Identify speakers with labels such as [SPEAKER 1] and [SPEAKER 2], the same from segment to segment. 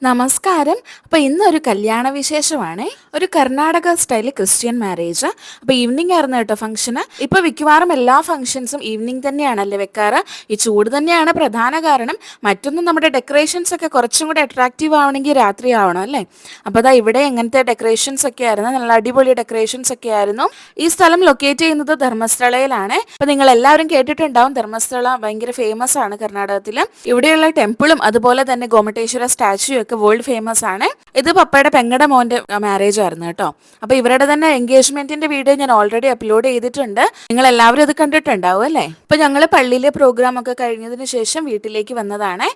[SPEAKER 1] നമസ്കാരം. അപ്പോൾ ഇന്നൊരു കല്യാണ വിശേഷമാണ്. ഒരു കർണാടക സ്റ്റൈൽ ക്രിസ്ത്യൻ മാരേജ്. അപ്പോൾ ഈവനിങ് ആയിരുന്നു കേട്ടോ ഫംഗ്ഷന്. ഇപ്പോൾ മിക്കവാറും എല്ലാ ഫംഗ്ഷൻസും ഈവനിങ് തന്നെയാണല്ലേ വെക്കാറ്. ഈ ചൂട് തന്നെയാണ് പ്രധാന കാരണം. മറ്റൊന്നും നമ്മുടെ ഡെക്കറേഷൻസ് ഒക്കെ കുറച്ചും കൂടി അട്രാക്റ്റീവ് ആവണമെങ്കിൽ രാത്രി ആവണം അല്ലേ. അപ്പോൾ അതാ ഇവിടെ എങ്ങനത്തെ ഡെക്കറേഷൻസ് ഒക്കെ ആയിരുന്നു, നല്ല അടിപൊളി ഡെക്കറേഷൻസ് ഒക്കെ ആയിരുന്നു. ഈ സ്ഥലം ലൊക്കേറ്റ് ചെയ്യുന്നത് ധർമ്മസ്ഥലയിലാണ്. അപ്പോൾ നിങ്ങൾ എല്ലാവരും കേട്ടിട്ടുണ്ടാവും, ധർമ്മസ്ഥല ഭയങ്കര ഫേമസ് ആണ് കർണാടകത്തിൽ. ഇവിടെയുള്ള ടെമ്പിളും അതുപോലെ തന്നെ ഗോമട്ടേശ്വര സ്റ്റാച്യു ഒക്കെ വേൾഡ് ഫേമസ് ആണ്. ഇത് പപ്പയുടെ പെങ്ങടെ മോന്റെ മാരേജ് ആയിരുന്നു കേട്ടോ. അപ്പൊ ഇവരുടെ തന്നെ എൻഗേജ്മെന്റിന്റെ വീഡിയോ ഞാൻ ഓൾറെഡി അപ്ലോഡ് ചെയ്തിട്ടുണ്ട്. നിങ്ങൾ എല്ലാവരും ഇത് കണ്ടിട്ടുണ്ടാവും അല്ലേ. ഇപ്പൊ ഞങ്ങള് പള്ളിയിലെ പ്രോഗ്രാം ഒക്കെ കഴിഞ്ഞതിന് ശേഷം വീട്ടിലേക്ക് വന്നതാണ്.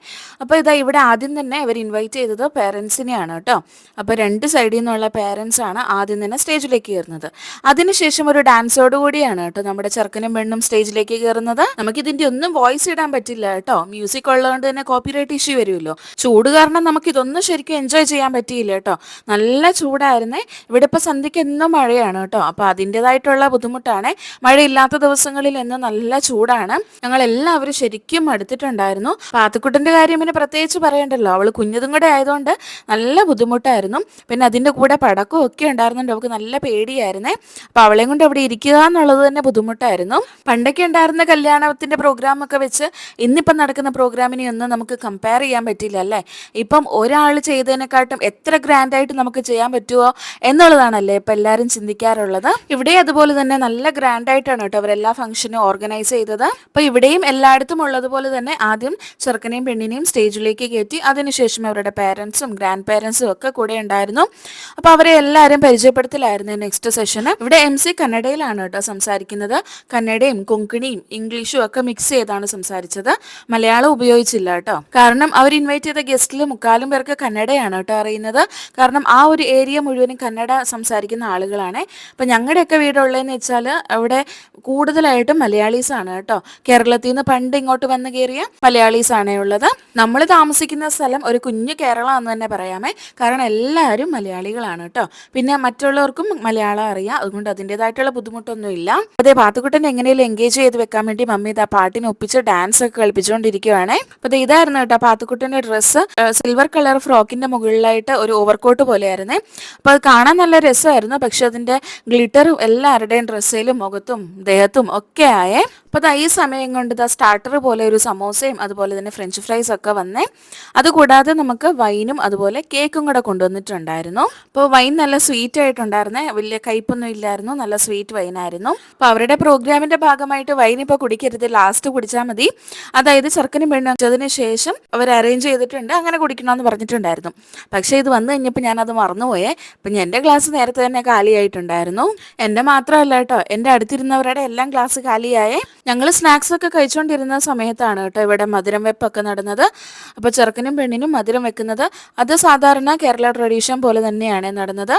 [SPEAKER 1] അപ്പൊ ഇതാ ഇവിടെ ആദ്യം തന്നെ ഇവർ ഇൻവൈറ്റ് ചെയ്തത് പേരൻസിനെയാണ് കേട്ടോ. അപ്പൊ രണ്ട് സൈഡിൽ നിന്നുള്ള പേരൻസ് ആണ് ആദ്യം തന്നെ സ്റ്റേജിലേക്ക് കയറുന്നത്. അതിനുശേഷം ഒരു ഡാൻസോട് കൂടിയാണ് കേട്ടോ നമ്മുടെ ചെറുക്കനും പെണ്ണും സ്റ്റേജിലേക്ക് കയറുന്നത്. നമുക്ക് ഇതിന്റെ ഒന്നും വോയിസ് ഇടാൻ പറ്റില്ല കേട്ടോ, മ്യൂസിക് ഉള്ളതുകൊണ്ട് തന്നെ കോപ്പിറൈറ്റ് ഇഷ്യൂ വരുമല്ലോ. ചൂട് കാരണം നമുക്ക് ഇതൊന്നും ശരിക്കും എൻജോയ് ചെയ്യാൻ പറ്റിയില്ല കേട്ടോ. നല്ല ചൂടായിരുന്നേ. ഇവിടെ ഇപ്പൊ സന്ധ്യയ്ക്ക് എന്നും മഴയാണ് കേട്ടോ. അപ്പൊ അതിൻ്റെതായിട്ടുള്ള ബുദ്ധിമുട്ടാണ്. മഴയില്ലാത്ത ദിവസങ്ങളിൽ എന്ന് നല്ല ചൂടാണ്. ഞങ്ങൾ എല്ലാവരും ശരിക്കും മടുത്തിട്ടുണ്ടായിരുന്നു. പാത്തുക്കുട്ടന്റെ കാര്യം പിന്നെ പ്രത്യേകിച്ച് പറയണ്ടല്ലോ, അവള് കുഞ്ഞതും കൂടെ ആയതുകൊണ്ട് നല്ല ബുദ്ധിമുട്ടായിരുന്നു. പിന്നെ അതിന്റെ കൂടെ പടക്കവും ഒക്കെ ഉണ്ടായിരുന്നുണ്ട്. അവൾക്ക് നല്ല പേടിയായിരുന്നേ. അപ്പൊ അവളെയും കൊണ്ട് അവിടെ ഇരിക്കുക എന്നുള്ളത് തന്നെ ബുദ്ധിമുട്ടായിരുന്നു. പണ്ടൊക്കെ ഉണ്ടായിരുന്ന കല്യാണത്തിന്റെ പ്രോഗ്രാം ഒക്കെ വെച്ച് ഇന്നിപ്പം നടക്കുന്ന പ്രോഗ്രാമിനെ ഒന്നും നമുക്ക് കമ്പയർ ചെയ്യാൻ പറ്റില്ല അല്ലേ. ഇപ്പം ഒരാൾ ചെയ്തതിനെക്കാട്ടും എത്ര ഗ്രാൻഡായിട്ട് നമുക്ക് ചെയ്യാൻ പറ്റുമോ എന്നുള്ളതാണല്ലേ ഇപ്പം എല്ലാവരും ചിന്തിക്കാറുള്ളത്. ഇവിടെ അതുപോലെ തന്നെ നല്ല ഗ്രാൻഡായിട്ടാണ് കേട്ടോ അവരെല്ലാ ഫംഗ്ഷനും ഓർഗനൈസ് ചെയ്തത്. അപ്പോൾ ഇവിടെയും എല്ലായിടത്തും ഉള്ളതുപോലെ തന്നെ ആദ്യം ചെറുക്കനെയും പെണ്ണിനെയും സ്റ്റേജിലേക്ക് കയറ്റി അതിനുശേഷം അവരുടെ പേരൻസും ഗ്രാൻഡ് പേരൻസും ഒക്കെ കൂടെ ഉണ്ടായിരുന്നു. അപ്പോൾ അവരെ എല്ലാവരും പരിചയപ്പെടുത്തലായിരുന്നു നെക്സ്റ്റ് സെഷന്. ഇവിടെ MC കന്നഡയിലാണ് കേട്ടോ സംസാരിക്കുന്നത്. കന്നഡയും കൊങ്കിണിയും ഇംഗ്ലീഷും ഒക്കെ മിക്സ് ചെയ്താണ് സംസാരിച്ചത്. മലയാളം ഉപയോഗിച്ചില്ല കേട്ടോ. കാരണം അവർ ഇൻവൈറ്റ് ചെയ്ത ഗസ്റ്റിൽ മുക്കാലും പേർക്ക് കന്നഡയാണ് കേട്ടോ അറിയുന്നത്. കാരണം ആ ഒരു ഏരിയ മുഴുവനും കന്നഡ സംസാരിക്കുന്ന ആളുകളാണ്. അപ്പം ഞങ്ങളുടെയൊക്കെ വീടുള്ളതെന്ന് വെച്ചാൽ അവിടെ കൂടുതലായിട്ടും മലയാളീസാണ് കേട്ടോ. കേരളത്തിൽ നിന്ന് പണ്ട് ഇങ്ങോട്ട് വന്ന് കയറിയ മലയാളീസാണേ ഉള്ളത്. നമ്മൾ താമസിക്കുന്ന സ്ഥലം ഒരു കുഞ്ഞു കേരളം എന്ന് തന്നെ പറയാമേ. കാരണം എല്ലാവരും മലയാളികളാണ് കേട്ടോ. പിന്നെ മറ്റുള്ളവർക്കും മലയാളം അറിയാം, അതുകൊണ്ട് അതിൻ്റെതായിട്ടുള്ള ബുദ്ധിമുട്ടൊന്നുമില്ല. അതേ പാത്തുക്കുട്ടൻ എങ്ങനെയും എൻഗേജ് ചെയ്ത് വെക്കാൻ വേണ്ടി മമ്മി ഇതാ പാട്ടിന് ഒപ്പിച്ച് ഡാൻസ് ഒക്കെ കളിപ്പിച്ചുകൊണ്ടിരിക്കുകയാണേ. അപ്പോൾ ഇതായിരുന്നു കേട്ടോ പാത്തുക്കുട്ടൻ്റെ ഡ്രസ്സ്. സിൽവർ കളർ ഫ്രോക്കിന്റെ മുകളിലായിട്ട് ഒരു ഓവർകോട്ട് പോലെയായിരുന്നേ. അപ്പോൾ അത് കാണാൻ നല്ല രസമായിരുന്നു. പക്ഷെ അതിന്റെ ഗ്ലിറ്ററും എല്ലാവരുടെയും ഡ്രസ്സിലും മുഖത്തും ദേഹത്തും ഒക്കെ ആയേ. അപ്പോൾ ഈ സമയം കൊണ്ട് സ്റ്റാർട്ടർ പോലെ ഒരു സമോസയും അതുപോലെ തന്നെ ഫ്രഞ്ച് ഫ്രൈസ് ഒക്കെ വന്നേ. അതുകൂടാതെ നമുക്ക് വൈനും അതുപോലെ കേക്കും കൂടെ കൊണ്ടുവന്നിട്ടുണ്ടായിരുന്നു. അപ്പോൾ വൈൻ നല്ല സ്വീറ്റ് ആയിട്ടുണ്ടായിരുന്നേ, വലിയ കയ്പൊന്നും ഇല്ലായിരുന്നു, നല്ല സ്വീറ്റ് വൈനായിരുന്നു. അപ്പോൾ അവരുടെ പ്രോഗ്രാമിന്റെ ഭാഗമായിട്ട് വൈൻ ഇപ്പോൾ കുടിക്കരുത്, ലാസ്റ്റ് കുടിച്ചാൽ മതി. അതായത് ചെറുക്കനും പെണ്ണും വെച്ചതിന് ശേഷം അവർ അറേഞ്ച് ചെയ്തിട്ടുണ്ട്, അങ്ങനെ കുടിക്കണമെന്ന് പറഞ്ഞിട്ടുണ്ടായിരുന്നു. പക്ഷേ ഇത് വന്നു കഴിഞ്ഞപ്പോൾ ഞാനത് മറന്നുപോയേ. അപ്പം എൻ്റെ ഗ്ലാസ് നേരത്തെ തന്നെ കാലിയായിട്ടുണ്ടായിരുന്നു. എൻ്റെ മാത്രമല്ല കേട്ടോ, എൻ്റെ അടുത്തിരുന്നവരുടെ എല്ലാം ഗ്ലാസ് കാലിയായേ. ഞങ്ങൾ സ്നാക്സ് ഒക്കെ കഴിച്ചുകൊണ്ടിരുന്ന സമയത്താണ് കേട്ടോ ഇവിടെ മധുരം വെപ്പൊക്കെ നടന്നത്. അപ്പോൾ ചെറുക്കനും പെണ്ണിനും മധുരം വെക്കുന്നത് അത് സാധാരണ കേരള ട്രഡീഷൻ പോലെ തന്നെയാണ് നടന്നത്.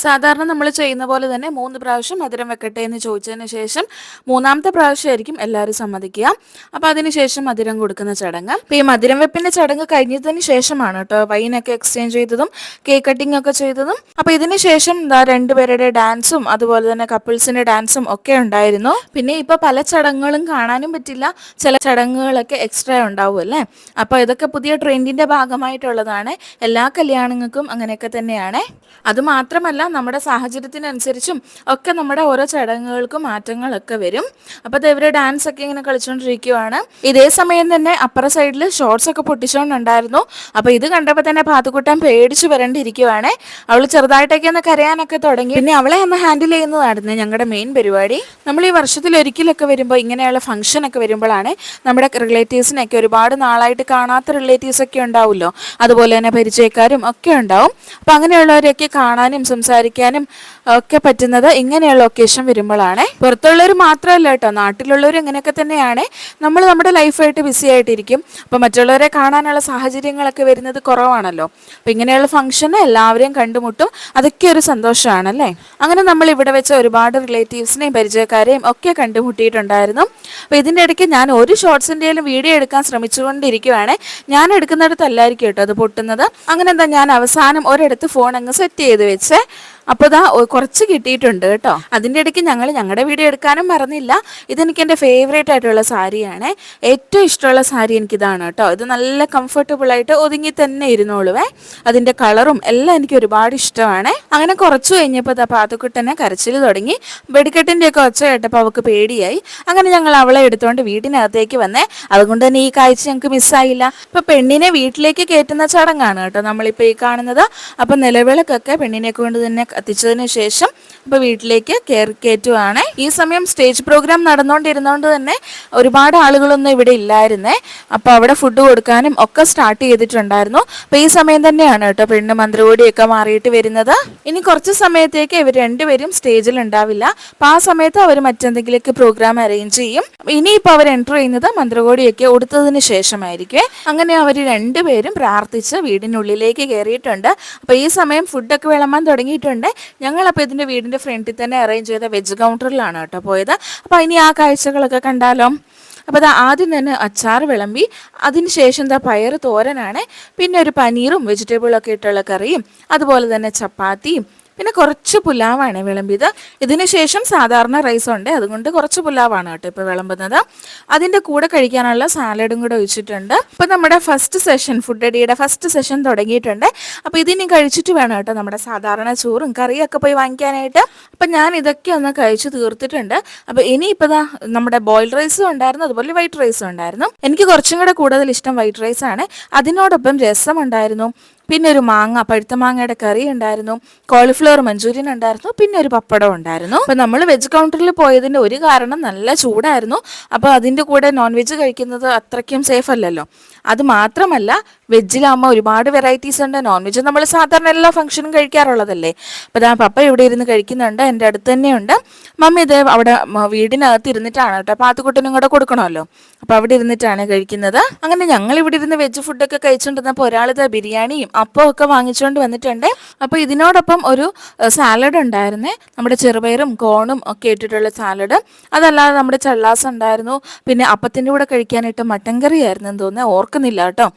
[SPEAKER 1] സാധാരണ നമ്മൾ ചെയ്യുന്ന പോലെ തന്നെ 3 പ്രാവശ്യം മധുരം വെക്കട്ടെ എന്ന് ചോദിച്ചതിന് ശേഷം 3ാമത്തെ പ്രാവശ്യമായിരിക്കും എല്ലാവരും സമ്മതിക്കുക. അപ്പോൾ അതിനുശേഷം മധുരം കൊടുക്കുന്ന ചടങ്ങ്. അപ്പോൾ ഈ മധുരം വെപ്പിൻ്റെ ചടങ്ങ് കഴിഞ്ഞതിന് ശേഷമാണ് കേട്ടോ വൈനൊക്കെ എക്സ്ചേഞ്ച് ചെയ്തതും കേക്ക് കട്ടിംഗ് ഒക്കെ ചെയ്തതും. അപ്പോൾ ഇതിന് ശേഷം രണ്ടുപേരുടെ ഡാൻസും അതുപോലെ തന്നെ കപ്പിൾസിന്റെ ഡാൻസും ഒക്കെ ഉണ്ടായിരുന്നു. പിന്നെ ഇപ്പോൾ പല ചടങ്ങുകളും കാണാനും പറ്റില്ല, ചില ചടങ്ങുകളൊക്കെ എക്സ്ട്രാ ഉണ്ടാവും അല്ലേ. അപ്പോൾ ഇതൊക്കെ പുതിയ ട്രെൻഡിന്റെ ഭാഗമായിട്ടുള്ളതാണ്. എല്ലാ കല്യാണങ്ങൾക്കും അങ്ങനെയൊക്കെ തന്നെയാണ്. അതുമാത്രമല്ല നമ്മുടെ സാഹചര്യത്തിനനുസരിച്ചും ഒക്കെ നമ്മുടെ ഓരോ ചടങ്ങുകൾക്കും മാറ്റങ്ങളൊക്കെ വരും. അപ്പോൾ അത് ഇവര് ഡാൻസ് ഒക്കെ ഇങ്ങനെ കളിച്ചുകൊണ്ടിരിക്കുകയാണ്. ഇതേ സമയം തന്നെ അപ്പുറ സൈഡിൽ ഷോർട്സ് ഒക്കെ പൊട്ടിച്ചുകൊണ്ടുണ്ടായിരുന്നു. അപ്പോൾ ഇത് കണ്ടപ്പോൾ തന്നെ പാത്തുക്കുട്ടൻ പേടിച്ച് വരണ്ടിരിക്കുവാണ്. അവൾ ചെറുതായിട്ടൊക്കെ ഒന്ന് കരയാനൊക്കെ തുടങ്ങി. പിന്നെ അവളെ ഒന്ന് ഹാൻഡിൽ ചെയ്യുന്നതായിരുന്നു ഞങ്ങളുടെ മെയിൻ പരിപാടി. നമ്മൾ ഈ വർഷത്തിൽ ഒരിക്കലൊക്കെ വരുമ്പോൾ ഇങ്ങനെയുള്ള ഫംഗ്ഷൻ ഒക്കെ വരുമ്പോഴാണ് നമ്മുടെ റിലേറ്റീവ്സിനൊക്കെ ഒരുപാട് നാളായിട്ട് കാണാത്ത റിലേറ്റീവ്സ് ഒക്കെ ഉണ്ടാവുമല്ലോ, അതുപോലെ തന്നെ പരിചയക്കാരും ഒക്കെ ഉണ്ടാവും. അപ്പം അങ്ങനെയുള്ളവരെയൊക്കെ കാണാനും സംസാരിക്കാനും ഒക്കെ പറ്റുന്നത് ഇങ്ങനെയുള്ള ഒക്കേഷൻ വരുമ്പോഴാണ്. പുറത്തുള്ളവർ മാത്രമല്ല കേട്ടോ, നാട്ടിലുള്ളവർ ഇങ്ങനെയൊക്കെ തന്നെയാണ്. നമ്മൾ നമ്മുടെ ലൈഫായിട്ട് ബിസി ആയിട്ടിരിക്കും. അപ്പോൾ മറ്റുള്ളവരെ കാണാനുള്ള സാഹചര്യങ്ങളൊക്കെ വരുന്നത് കുറവാണല്ലോ. അപ്പം ഇങ്ങനെയുള്ള ഫംഗ്ഷന് എല്ലാവരെയും കണ്ടുമുട്ടും, അതൊക്കെ ഒരു സന്തോഷമാണല്ലേ. അങ്ങനെ നമ്മൾ ഇവിടെ വെച്ച ഒരുപാട് റിലേറ്റീവ്സിനെയും പരിചയക്കാരെയും ഒക്കെ കണ്ടുമുട്ടിയിട്ടുണ്ടായിരുന്നു. അപ്പോൾ ഇതിൻ്റെ ഇടയ്ക്ക് ഞാൻ ഒരു ഷോർട്സിൻ്റെയും വീഡിയോ എടുക്കാൻ ശ്രമിച്ചുകൊണ്ടിരിക്കുകയാണ്. ഞാൻ എടുക്കുന്നിടത്തല്ലായിരിക്കും കേട്ടോ അത് പൊട്ടുന്നത്. അങ്ങനെ ഞാൻ അവസാനം ഒരിടത്ത് ഫോൺ അങ്ങ് സെറ്റ് ചെയ്ത് വെച്ച് അപ്പോൾ കുറച്ച് കിട്ടിയിട്ടുണ്ട് കേട്ടോ. അതിൻ്റെ ഇടയ്ക്ക് ഞങ്ങൾ ഞങ്ങളുടെ വീഡിയോ എടുക്കാനും മറന്നില്ല. ഇതെനിക്ക് എൻ്റെ ഫേവറേറ്റ് ആയിട്ടുള്ള സാരിയാണ്. ഏറ്റവും ഇഷ്ടമുള്ള സാരി എനിക്കിതാണ് കേട്ടോ. ഇത് നല്ല കംഫർട്ടബിളായിട്ട് ഒതുങ്ങി തന്നെ ഇരുന്നോളുവേ. അതിൻ്റെ കളറും എല്ലാം എനിക്ക് ഒരുപാട് ഇഷ്ടമാണ്. അങ്ങനെ കുറച്ച് കഴിഞ്ഞപ്പോൾ പാത്തുക്കുട്ടനെ കരച്ചിൽ തുടങ്ങി. വെടിക്കെട്ടിൻ്റെയൊക്കെ ഒച്ച കേട്ടപ്പോൾ അവൾക്ക് പേടിയായി. അങ്ങനെ ഞങ്ങൾ അവളെ എടുത്തുകൊണ്ട് വീടിനകത്തേക്ക് വന്നേ. അതുകൊണ്ട് തന്നെ ഈ കാഴ്ച ഞങ്ങൾക്ക് മിസ്സായില്ല. ഇപ്പം പെണ്ണിനെ വീട്ടിലേക്ക് കയറ്റുന്ന ചടങ്ങാണ് കേട്ടോ നമ്മളിപ്പോൾ ഈ കാണുന്നത്. അപ്പം നിലവിളക്കൊക്കെ പെണ്ണിനെ കൊണ്ട് തന്നെ കത്തിച്ചതിന് ശേഷം ഇപ്പോൾ വീട്ടിലേക്ക് കയറ്റുവാണ്. ഈ സമയം സ്റ്റേജ് പ്രോഗ്രാം നടന്നുകൊണ്ടിരുന്നതുകൊണ്ട് തന്നെ ഒരുപാട് ആളുകളൊന്നും ഇവിടെ ഇല്ലായിരുന്നേ. അപ്പോൾ അവിടെ ഫുഡ് കൊടുക്കാനും ഒക്കെ സ്റ്റാർട്ട് ചെയ്തിട്ടുണ്ടായിരുന്നു. അപ്പോൾ ഈ സമയം തന്നെയാണ് കേട്ടോ പെണ്ണ് മന്ത്രകോടിയൊക്കെ മാറിയിട്ട് വരുന്നത്. ഇനി കുറച്ച് സമയത്തേക്ക് ഇവർ രണ്ടുപേരും സ്റ്റേജിൽ ഉണ്ടാവില്ല. അപ്പോൾ ആ സമയത്ത് അവർ മറ്റെന്തെങ്കിലുമൊക്കെ പ്രോഗ്രാം അറേഞ്ച് ചെയ്യും. ഇനിയിപ്പോൾ അവർ എൻ്റർ ചെയ്യുന്നത് മന്ത്രകോടിയൊക്കെ ഉടുത്തതിന് ശേഷമായിരിക്കും. അങ്ങനെ അവർ രണ്ടുപേരും പ്രാർത്ഥിച്ച് വീടിനുള്ളിലേക്ക് കയറിയിട്ടുണ്ട്. അപ്പോൾ ഈ സമയം ഫുഡൊക്കെ വിളമ്പാൻ തുടങ്ങിയിട്ടുണ്ട്. ഞങ്ങളപ്പോൾ ഇതിൻ്റെ വീടിൻ്റെ ഫ്രണ്ടിൽ തന്നെ അറേഞ്ച് ചെയ്ത വെജ് കൗണ്ടറിലാണ് കേട്ടോ പോയത്. അപ്പോൾ ഇനി ആ കാഴ്ചകളൊക്കെ കണ്ടാലോ. അപ്പോൾ ആദ്യം തന്നെ അച്ചാർ വിളമ്പി, അതിനുശേഷം പയറ് തോരനാണ്, പിന്നെ ഒരു പനീറും വെജിറ്റബിളൊക്കെ ഇട്ടുള്ള കറിയും, അതുപോലെ തന്നെ ചപ്പാത്തിയും, പിന്നെ കുറച്ച് പുലാവാണ് വിളമ്പിയത്. ഇതിന് ശേഷം സാധാരണ റൈസ് ഉണ്ട്, അതുകൊണ്ട് കുറച്ച് പുലാവാണ് കേട്ടോ ഇപ്പോൾ വിളമ്പുന്നത്. അതിൻ്റെ കൂടെ കഴിക്കാനുള്ള സാലഡും കൂടെ ഒഴിച്ചിട്ടുണ്ട്. അപ്പോൾ നമ്മുടെ ഫസ്റ്റ് സെഷൻ, ഫുഡ് അടിയുടെ ഫസ്റ്റ് സെഷൻ തുടങ്ങിയിട്ടുണ്ട്. അപ്പോൾ ഇതിനി കഴിച്ചിട്ട് വേണം കേട്ടോ നമ്മുടെ സാധാരണ ചോറും കറിയൊക്കെ പോയി വാങ്ങിക്കാനായിട്ട്. അപ്പം ഞാൻ ഇതൊക്കെ ഒന്ന് കഴിച്ച് തീർത്തിട്ടുണ്ട്. അപ്പോൾ ഇനിയിപ്പോൾ നമ്മുടെ ബോയിൽഡ് റൈസും ഉണ്ടായിരുന്നു, അതുപോലെ വൈറ്റ് റൈസും ഉണ്ടായിരുന്നു. എനിക്ക് കുറച്ചും കൂടെ കൂടുതൽ ഇഷ്ടം വൈറ്റ് റൈസാണ്. അതിനോടൊപ്പം രസം ഉണ്ടായിരുന്നു, പിന്നെ ഒരു പഴുത്ത മാങ്ങയുടെ കറി ഉണ്ടായിരുന്നു, കോളിഫ്ലവർ മഞ്ചൂരിയൻ ഉണ്ടായിരുന്നു, പിന്നെ ഒരു പപ്പടം ഉണ്ടായിരുന്നു. അപ്പോൾ നമ്മൾ വെജ് കൗണ്ടറിൽ പോയതിൻ്റെ ഒരു കാരണം നല്ല ചൂടായിരുന്നു. അപ്പോൾ അതിൻ്റെ കൂടെ നോൺ വെജ് കഴിക്കുന്നത് അത്രയ്ക്കും സേഫ് അല്ലല്ലോ. അത് മാത്രമല്ല വെജിലാകുമ്പോൾ ഒരുപാട് വെറൈറ്റീസ് ഉണ്ട്. നോൺ വെജ് നമ്മൾ സാധാരണ എല്ലാ ഫംഗ്ഷനും കഴിക്കാറുള്ളതല്ലേ. അപ്പോൾ പപ്പ ഇവിടെ ഇരുന്ന് കഴിക്കുന്നുണ്ട്, എൻ്റെ അടുത്ത് തന്നെയുണ്ട്. മമ്മി ഇത് അവിടെ വീടിനകത്ത് ഇരുന്നിട്ടാണ് കേട്ടോ, പാത്തുക്കുട്ടനും കൂടെ കൊടുക്കണമല്ലോ. അപ്പോൾ അവിടെ ഇരുന്നിട്ടാണ് കഴിക്കുന്നത്. അങ്ങനെ ഞങ്ങൾ ഇവിടെ ഇരുന്ന് വെജ് ഫുഡൊക്കെ കഴിച്ചുകൊണ്ടിരുന്നപ്പോൾ ഒരാളിത് ബിരിയാണിയും അപ്പം ഒക്കെ വാങ്ങിച്ചുകൊണ്ട് വന്നിട്ടുണ്ട്. അപ്പോൾ ഇതിനോടൊപ്പം ഒരു സാലഡ് ഉണ്ടായിരുന്നേ, നമ്മുടെ ചെറുപയറും കോണും ഒക്കെ ഇട്ടിട്ടുള്ള സാലഡ്. അതല്ലാതെ നമ്മുടെ ചള്ളാസ് ഉണ്ടായിരുന്നു, പിന്നെ അപ്പത്തിൻ്റെ കൂടെ കഴിക്കാനായിട്ട് മട്ടൻ കറി ആയിരുന്നു എന്ന് തോന്നുന്നത്, ഓർക്കുന്നില്ല കേട്ടോ.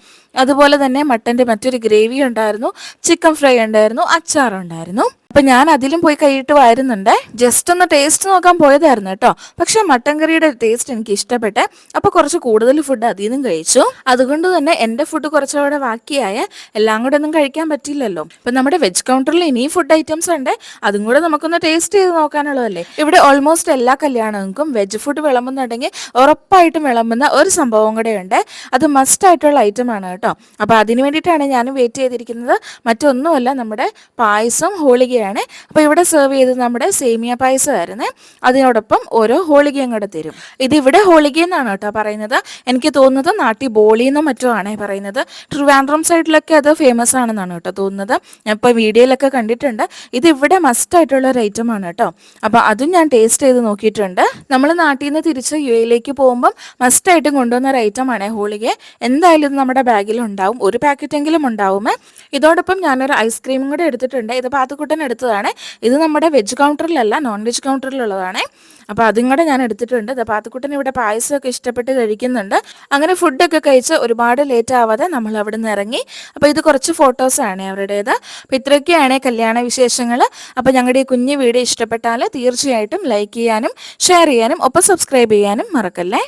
[SPEAKER 1] അതുപോലെ തന്നെ മട്ടൻ്റെ മറ്റൊരു ഗ്രേവി ഉണ്ടായിരുന്നു, ചിക്കൻ ഫ്രൈ ഉണ്ടായിരുന്നു, അച്ചാറുണ്ടായിരുന്നു. അപ്പം ഞാൻ അതിലും പോയി കൈയിട്ട് വരുന്നുണ്ട്. ജസ്റ്റ് ഒന്ന് ടേസ്റ്റ് നോക്കാൻ പോയതായിരുന്നു കേട്ടോ. പക്ഷെ മട്ടൻ കറിയുടെ ടേസ്റ്റ് എനിക്ക് ഇഷ്ടപ്പെട്ടെ. അപ്പോൾ കുറച്ച് കൂടുതൽ ഫുഡ് അതിൽ നിന്നും കഴിച്ചു. അതുകൊണ്ട് തന്നെ എൻ്റെ ഫുഡ് കുറച്ചുകൂടെ ബാക്കിയായ എല്ലാം കൂടെ ഒന്നും കഴിക്കാൻ പറ്റില്ലല്ലോ. അപ്പം നമ്മുടെ വെജ് കൗണ്ടറിൽ ഇനിയും ഫുഡ് ഐറ്റംസ് ഉണ്ട്, അതും കൂടെ നമുക്കൊന്ന് ടേസ്റ്റ് ചെയ്ത് നോക്കാനുള്ളതല്ലേ. ഇവിടെ ഓൾമോസ്റ്റ് എല്ലാ കല്യാണങ്ങൾക്കും വെജ് ഫുഡ് വിളമ്പുന്നുണ്ടെങ്കിൽ ഉറപ്പായിട്ടും വിളമ്പുന്ന ഒരു സംഭവം കൂടെ ഉണ്ട്. അത് മസ്റ്റ് ആയിട്ടുള്ള ഐറ്റം ആണ് കേട്ടോ. അപ്പോൾ അതിന് വേണ്ടിയിട്ടാണ് ഞാനും വെയിറ്റ് ചെയ്തിരിക്കുന്നത്. മറ്റൊന്നുമല്ല, നമ്മുടെ പായസം ഹോളികയാണ്. അപ്പോൾ ഇവിടെ സെർവ് ചെയ്തത് നമ്മുടെ സേമിയ പായസമായിരുന്നു. അതിനോടൊപ്പം ഓരോ ഹോളികയും കൂടെ തരും. ഇതിവിടെ ഹോളിക എന്നാണ് കേട്ടോ പറയുന്നത്. എനിക്ക് തോന്നുന്നത് നാട്ടിൽ ബോളി എന്നോ മറ്റോ ആണേ പറയുന്നത്. ട്രിവാൻഡ്രം സൈഡിലൊക്കെ അത് ഫേമസ് ആണെന്നാണ് കേട്ടോ തോന്നുന്നത്. ഞാൻ ഇപ്പോൾ വീഡിയോയിലൊക്കെ കണ്ടിട്ടുണ്ട്. ഇത് ഇവിടെ മസ്റ്റ് ആയിട്ടുള്ള ഒരു ഐറ്റം ആണ് കേട്ടോ. അപ്പോൾ അതും ഞാൻ ടേസ്റ്റ് ചെയ്ത് നോക്കിയിട്ടുണ്ട്. നമ്മൾ നാട്ടിൽ നിന്ന് തിരിച്ച് യുഎയിലേക്ക് പോകുമ്പം മസ്റ്റായിട്ടും കൊണ്ടുവന്ന ഒരു ഐറ്റം ആണ് ഹോളിക. എന്തായാലും ഇത് നമ്മുടെ ബാഗിൽ ഉണ്ടാവും, ഒരു പാക്കറ്റെങ്കിലും ഉണ്ടാവുമേ. ഇതോടൊപ്പം ഞാനൊരു ഐസ്ക്രീമും കൂടെ എടുത്തിട്ടുണ്ട്. ഇത് പാത്തുക്കുട്ടൻ എടുത്തതാണ്. ഇത് നമ്മുടെ വെജ് കൗണ്ടറിലല്ല, നോൺ വെജ് കൗണ്ടറിലുള്ളതാണ്. അപ്പോൾ അതും കൂടെ ഞാൻ എടുത്തിട്ടുണ്ട്. പാത്തുക്കുട്ടൻ ഇവിടെ പായസമൊക്കെ ഇഷ്ടപ്പെട്ട് കഴിക്കുന്നുണ്ട്. അങ്ങനെ ഫുഡൊക്കെ കഴിച്ച് ഒരുപാട് ലേറ്റ് ആവാതെ നമ്മൾ അവിടെ നിന്ന് ഇറങ്ങി. അപ്പോൾ ഇത് കുറച്ച് ഫോട്ടോസാണ് അവരുടേത്. അപ്പോൾ ഇത്രയൊക്കെയാണ് കല്യാണ വിശേഷങ്ങൾ. അപ്പോൾ ഞങ്ങളുടെ ഈ കുഞ്ഞു വീഡിയോ ഇഷ്ടപ്പെട്ടാൽ തീർച്ചയായിട്ടും ലൈക്ക് ചെയ്യാനും ഷെയർ ചെയ്യാനും ഒപ്പം സബ്സ്ക്രൈബ് ചെയ്യാനും മറക്കല്ലേ.